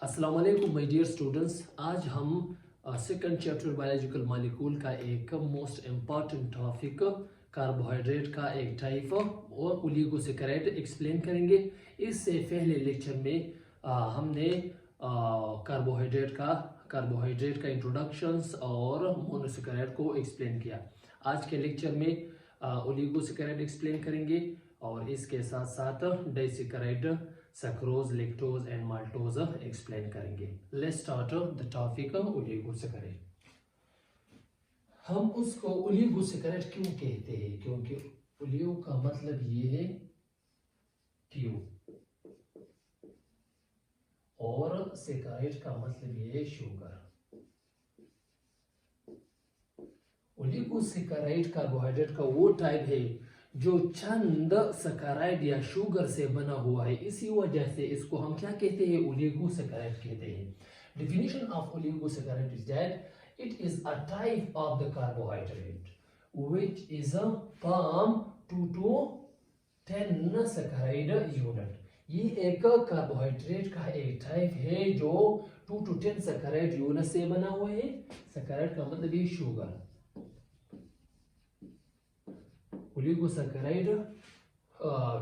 अस्सलाम वालेकुम my dear students. आज हम सेकंड चैप्टर बायोलॉजिकल मॉलिक्यूल का एक मोस्ट इम्पॉर्टेंट टॉपिक कार्बोहाइड्रेट का एक टाइप और ओलिगोसैकेराइड एक्सप्लेन करेंगे। इससे पहले लेक्चर में हमने कार्बोहाइड्रेट का इंट्रोडक्शंस और मोनोसैकेराइड को एक्सप्लेन किया। आज के लेक्चर में ओलिगोसैकेराइड एक्सप्लेन करेंगे और इसके साथ साथ disaccharide, sucrose, lactose and maltose explain करेंगे। Let's start the topic oligosaccharide. हम उसको ओलिगोसैकेराइड क्यों कहते हैं? क्योंकि ओलिगो का मतलब ये है क्यों और सैकेराइड का मतलब ये है शुगर। ओलिगोसैकेराइड कार्बोहाइड्रेट का वो टाइप है जो चंद सैकेराइड या शुगर से बना हुआ है। इसी वजह से इसको हम क्या कहते हैं? ओलिगोसैकेराइड कहते हैं। Definition of oligosaccharides is that it is a type of the carbohydrate which is a form 2 to 10 saccharide unit। ये एक कार्बोहाइड्रेट का एक टाइप है जो 2 to 10 सैकेराइड यूनिट से बना हुआ है। सैकेराइड का मतलब है शुगर। ओलिगोसैकेराइड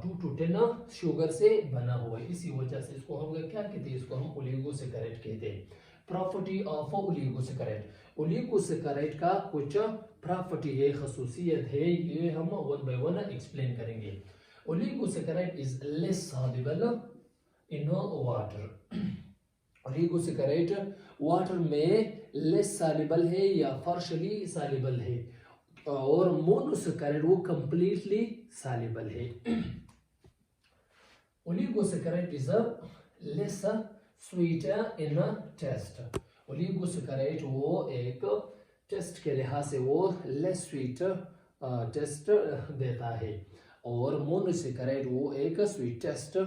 2 to 10 शुगर से बना हुआ है। इसी वजह से इसको हम क्या कहते हैं? इसको हम ओलिगोसैकेराइड कहते हैं। Property of oligosaccharide. ओलिगोसैकेराइड का कुछ प्रॉपर्टी है, खसूसियत है, ये हम वन बाय वन एक्सप्लेन करेंगे। Oligosaccharide is less soluble in water. Oligosaccharide water में लेस सॉल्युबल है या पार्शियली सॉल्युबल है और मोनोसैकेराइड वो कंप्लीटली सॉल्युबल है। Oligosaccharide is less sweet in taste. Oligosaccharide वो एक टेस्ट के लिहाज से वो लेस स्वीट टेस्ट देता है और मोनोसैकेराइड वो एक स्वीट टेस्ट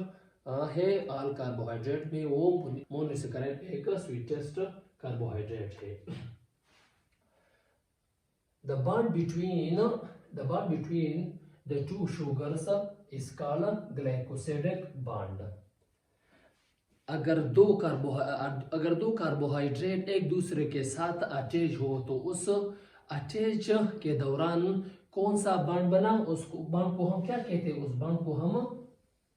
है। ऑल कार्बोहाइड्रेट में वो मोनोसैकेराइड एक स्वीट टेस्ट कार्बोहाइड्रेट है। The bond between the two sugars is called glycosidic bond। अगर दो कार्बोहाइड्रेट एक दूसरे के साथ अटैच हो तो उस अटैच के दौरान कौन सा बॉन्ड बना? उस बॉन्ड को हम क्या कहते हैं? उस बॉन्ड को हम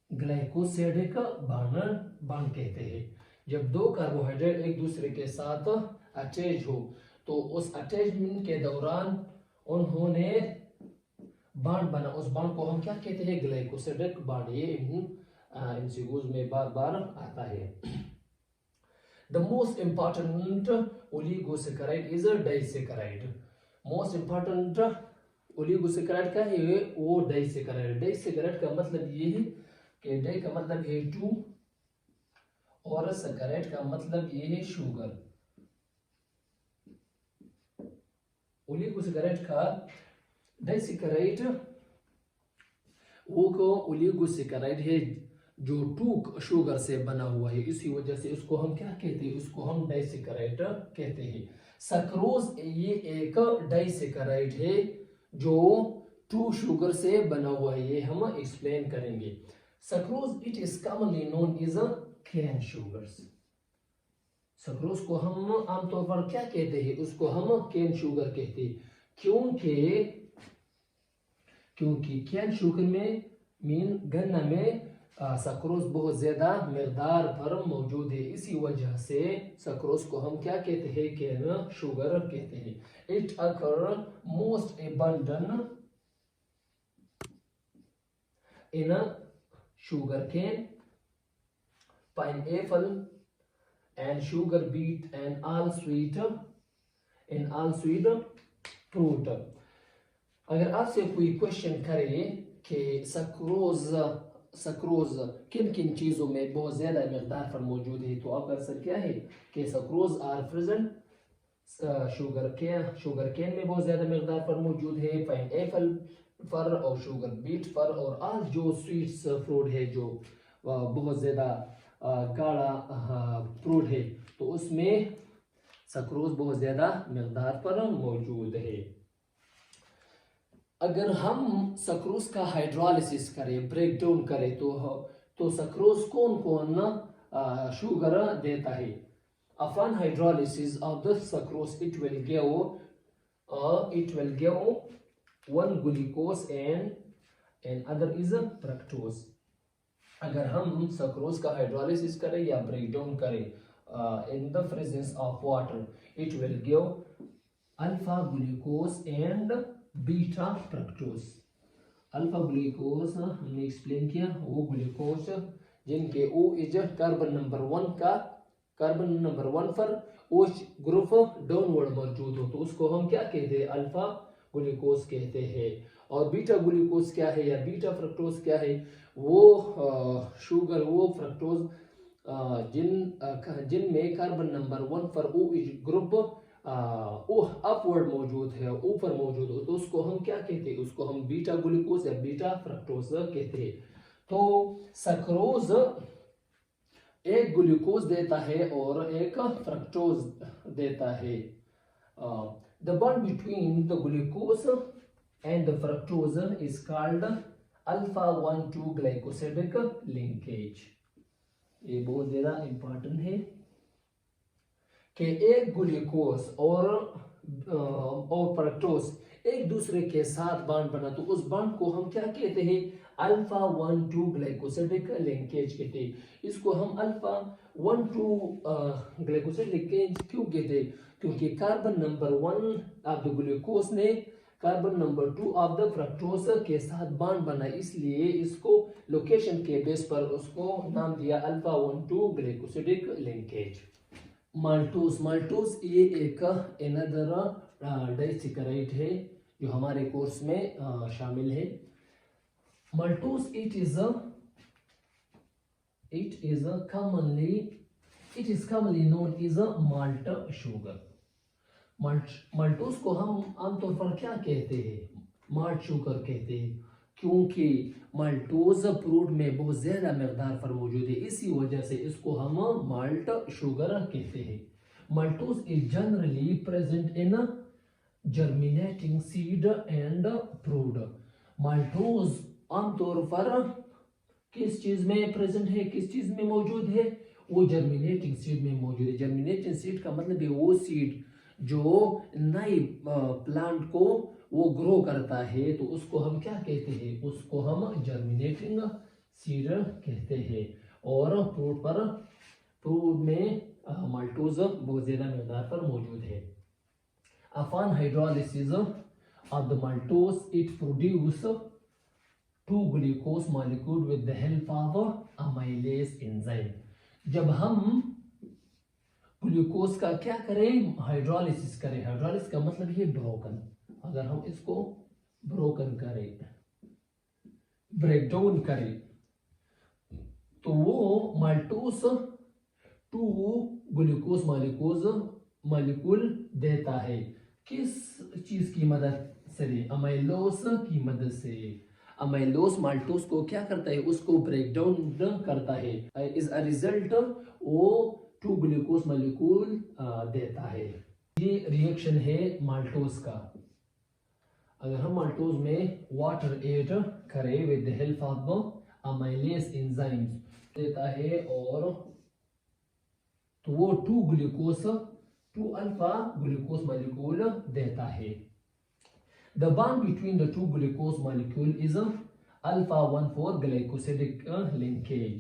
ग्लाइकोसिडिक बॉन्ड कहते हैं। जब दो कार्बोहाइड्रेट एक दूसरे के साथ अटैच हो तो उस अटैचमेंट के दौरान उन्होंने बॉन्ड बना, उस बॉन्ड को हम क्या कहते हैं? Glycosidic bond. ये एमसीक्यूज में बार बार आता है। The most important oligosaccharide is disaccharide. Most important oligosaccharide क्या है? वो डाइसैकेराइड। डाइसैकेराइड का मतलब ये है कि डाई का मतलब है 2 और सैकेराइड का मतलब ये है शुगर। ओलिगोसैकेराइड का डाइसैकेराइड वो को ओलिगोसैकेराइड है जो 2 शुगर से बना हुआ है। इसी वजह से इसको हम क्या कहते हैं? इसको हम डाइसैकेराइड कहते हैं। सैक्रोज ये एक डाइसैकेराइड है जो 2 शुगर से बना हुआ है। ये हम एक्सप्लेन करेंगे। Sucrose it is commonly known as cane sugars. Sucrose को हम आमतौर पर क्या कहते हैं? उसको हम केन शुगर कहते हैं क्योंकि केन शुगर में गन्ना में सैक्रोज बहुत ज्यादा मिकदार पर मौजूद है। इसी वजह से सैक्रोज को हम क्या कहते हैं? केन शुगर कहते हैं। It occur most abundant in sugar cane, pineapple and sugar beet and all sweet fruit। अगर आपसे कोई क्वेश्चन करे कि सैक्रोज किन किन चीज़ों में बहुत ज़्यादा मिकदार पर मौजूद है तो आपका आंसर क्या है? कि sucrose are present sugar cane में बहुत ज़्यादा मिकदार पर मौजूद है, पाइनएप्पल पर और शुगर बीट पर और ऑल जो स्वीट्स फ्रूट है जो बहुत ज़्यादा गाढ़ा फ्रूट है तो उसमें सैक्रोज बहुत ज्यादा मिकदार पर मौजूद है। अगर हम सैक्रोज का हाइड्रोलिसिस करें, ब्रेक डाउन करें तो सैक्रोज कौन कौन शुगर देता है. Upon hydrolysis of the sucrose, it will give one glucose and other is fructose. अगर हम सक्रोज का हाइड्रोलिसिस करें या ब्रेक डाउन करें in the presence of water, it will give alpha glucose and beta fructose. Alpha glucose हमने explain किया, वो glucose जिनके O इज कार्बन नंबर 1 पर OH ग्रुप डाउनवर्ड मौजूद हो तो उसको हम क्या कहते हैं, अल्फा ग्लूकोज कहते हैं. और बीटा ग्लूकोज क्या है या बीटा फ्रक्टोज क्या है, वो शुगर वो फ्रक्टोज जिनमें कार्बन नंबर 1 पर OH ग्रुप अपवर्ड मौजूद है, ऊपर मौजूद हो तो उसको हम क्या कहते हैं, उसको हम बीटा ग्लूकोज या बीटा फ्रक्टोज कहते हैं. तो सक्रोज एक ग्लूकोज देता है और एक फ्रक्टोज देता है. The bond between the glucose and the fructose is called alpha 1,2 glycosidic linkage. ये बहुत ज्यादा इंपॉर्टेंट है कि एक ग्लूकोज और फ्रक्टोज एक दूसरे के साथ बॉन्ड बना तो उस बॉन्ड को हम क्या कहते हैं, अल्फा 1,2 ग्लाइकोसिडिक लिंकेज कहते हैं. इसको हम अल्फा 1,2 ग्लाइकोसिडिक लिंकेज क्यों कहते हैं, क्योंकि carbon number 1 of the glucose ने carbon number 2 of the fructose के साथ बॉन्ड बना, इसलिए इसको लोकेशन के बेस पर उसको नाम दिया अल्फा 1,2 ग्लाइकोसिडिक लिंकेज. माल्टोज ये एक अनदर डाइसैकेराइड है जो हमारे कोर्स में शामिल है. Maltose it is commonly known as a malt sugar. Maltose को हम आमतौर पर क्या कहते हैं, माल्ट शुगर कहते हैं, क्योंकि माल्टोज फ्रूट में बहुत ज्यादा मकदार पर मौजूद है, इसी वजह से इसको हम माल्ट शुगर कहते हैं. Maltose is generally present in germinating seed and fruit. Maltose आमतौर पर किस चीज में प्रेजेंट है, किस चीज में मौजूद है, वो जर्मिनेटिंग सीड में मौजूद है. जर्मिनेटिंग सीड का मतलब है वो सीड जो नई प्लांट को वो ग्रो करता है तो उसको हम क्या कहते हैं, उसको हम जर्मिनेटिंग सीड कहते हैं. और फ्रूट में माल्टोज बहुत ज्यादा मकदार पर मौजूद है. Upon hydrolysis of the maltose it produce 2 glucose molecule with the help of amylase enzyme. जब हम ग्लूकोज का क्या करें, हाइड्रोलिसिस करें, हाइड्रोलिसिस का मतलब ये ब्रोकन, अगर हम इसको ब्रोकन करें, ब्रेक डाउन करें तो वो माल्टोज 2 ग्लूकोज मॉलिक्यूल देता है. किस चीज की मदद से, अमाइलोज की मदद से. अमाइलोज माल्टोज को क्या करता है, उसको ब्रेक डाउन करता है. इज अ रिजल्ट वो 2 ग्लूकोज मॉलिक्यूल देता है. ये रिएक्शन है माल्टोज का. अगर हम माल्टोज में वाटर ऐड करें with the help of amylase enzymes देता है और तो वो 2 अल्फा ग्लूकोज मॉलिक्यूल देता है. The bond between the 2 glucose molecule is alpha 1,4 glycosidic linkage.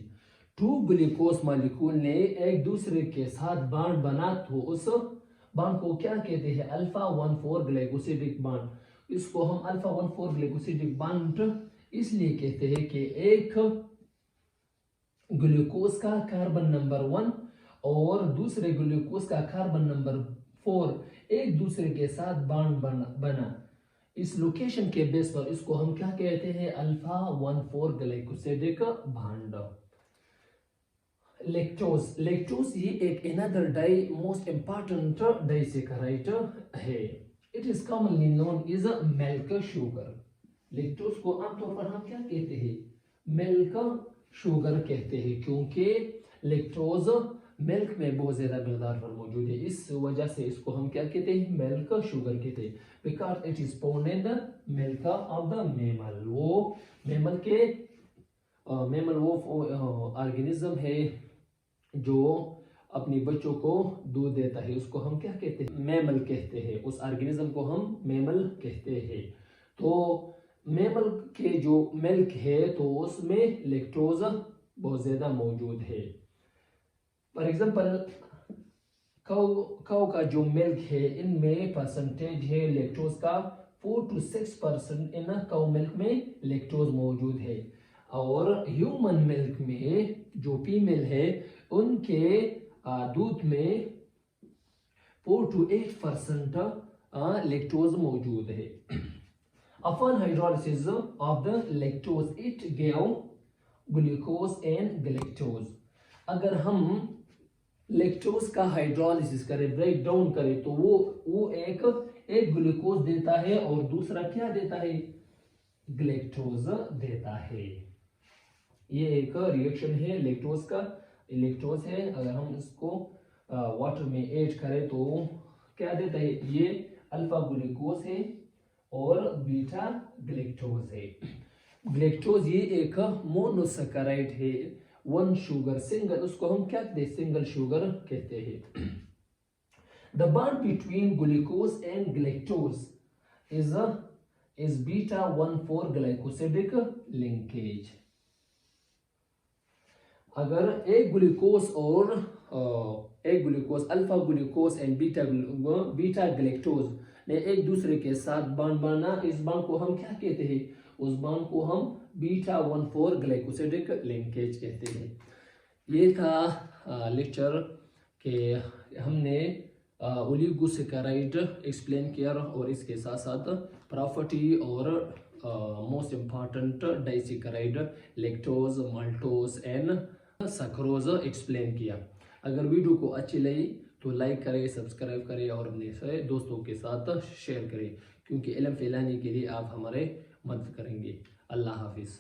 2 glucose molecule ने एक दूसरे के साथ बॉन्ड बना तो उस बॉन्ड को क्या कहते हैं, अल्फा 1,4 ग्लाइकोसिडिक बॉन्ड. इसको हम अल्फा 1,4 ग्लाइकोसिडिक बॉन्ड इसलिए कहते हैं कि एक ग्लूकोज का कार्बन नंबर 1 और दूसरे ग्लूकोज का कार्बन नंबर 4 एक दूसरे के साथ बॉन्ड बना. इस लोकेशन के बेस पर इसको हम क्या कहते हैं, अल्फा 1,4 ग्लाइकोसिडिक बॉन्ड. लेक्टोज ये एक अनदर मोस्ट इंपॉर्टेंट डाइसैकेराइड है. It is commonly known as milk sugar. Lactose को आमतौर पर हम क्या कहते हैं, मिल्क शुगर कहते हैं, क्योंकि लेक्टोज मिल्क में बहुत ज्यादा मकदार पर मौजूद है, इस वजह से इसको हम क्या कहते हैं, मिल्क शुगर कहते हैं. Because it is found in the milk of the mammal. वो मेमल वो ऑर्गेनिज्म है जो अपनी बच्चों को दूध देता है उसको हम क्या कहते हैं, मैमल कहते हैं। उस ऑर्गेनिज्म को हम मैमल कहते हैं। तो मैमल के जो मिल्क है तो उसमें लैक्टोज बहुत ज्यादा मौजूद है। फॉर एग्जांपल काउ का जो मिल्क है इनमें परसेंटेज है लैक्टोज का 4 to 6% इन काउ मिल्क में लैक्टोज मौजूद है। और ह्यूमन मिल्क में जो फीमेल है उनके दूध में 4 to 8% लैक्टोज मौजूद है। Upon hydrolysis of the lactose, it gave glucose and galactose. अगर हम लैक्टोज का हाइड्रोलिसिस करें, ब्रेक डाउन करें, तो वो एक ग्लूकोज देता है और दूसरा क्या देता है, ग्लैक्टोज देता है। ये एक रिएक्शन है लैक्टोज का। लैक्टोज है, अगर हम इसको वाटर में ऐड करें तो क्या देता है, ये अल्फा ग्लूकोज है और बीटा ग्लैक्टोज है। ग्लैक्टोज ये एक मोनोसैकेराइड है, वन शुगर सिंगल, उसको हम क्या कहते हैं, सिंगल शुगर कहते हैं। The bond between glucose and galactose is beta 1,4 glycosidic linkage. अगर एक glucose alpha glucose and beta galactose ने एक दूसरे के साथ बॉन्ड बना, इस बॉन्ड को हम क्या कहते हैं, उस बॉन्ड को हम बीटा 1,4 ग्लाइकोसिडिक लिंकेज कहते हैं। ये था लेक्चर के हमने ओलिगोसैकेराइड एक्सप्लेन किया और इसके साथ साथ प्रॉपर्टी और most important disaccharide lactose, maltose and sucrose explain किया। अगर वीडियो को अच्छी लगी तो लाइक करें, सब्सक्राइब करें और अपने दोस्तों के साथ शेयर करें, क्योंकि इल्म फैलाने के लिए आप हमारे मदद करेंगे। अल्लाह हाफिज़।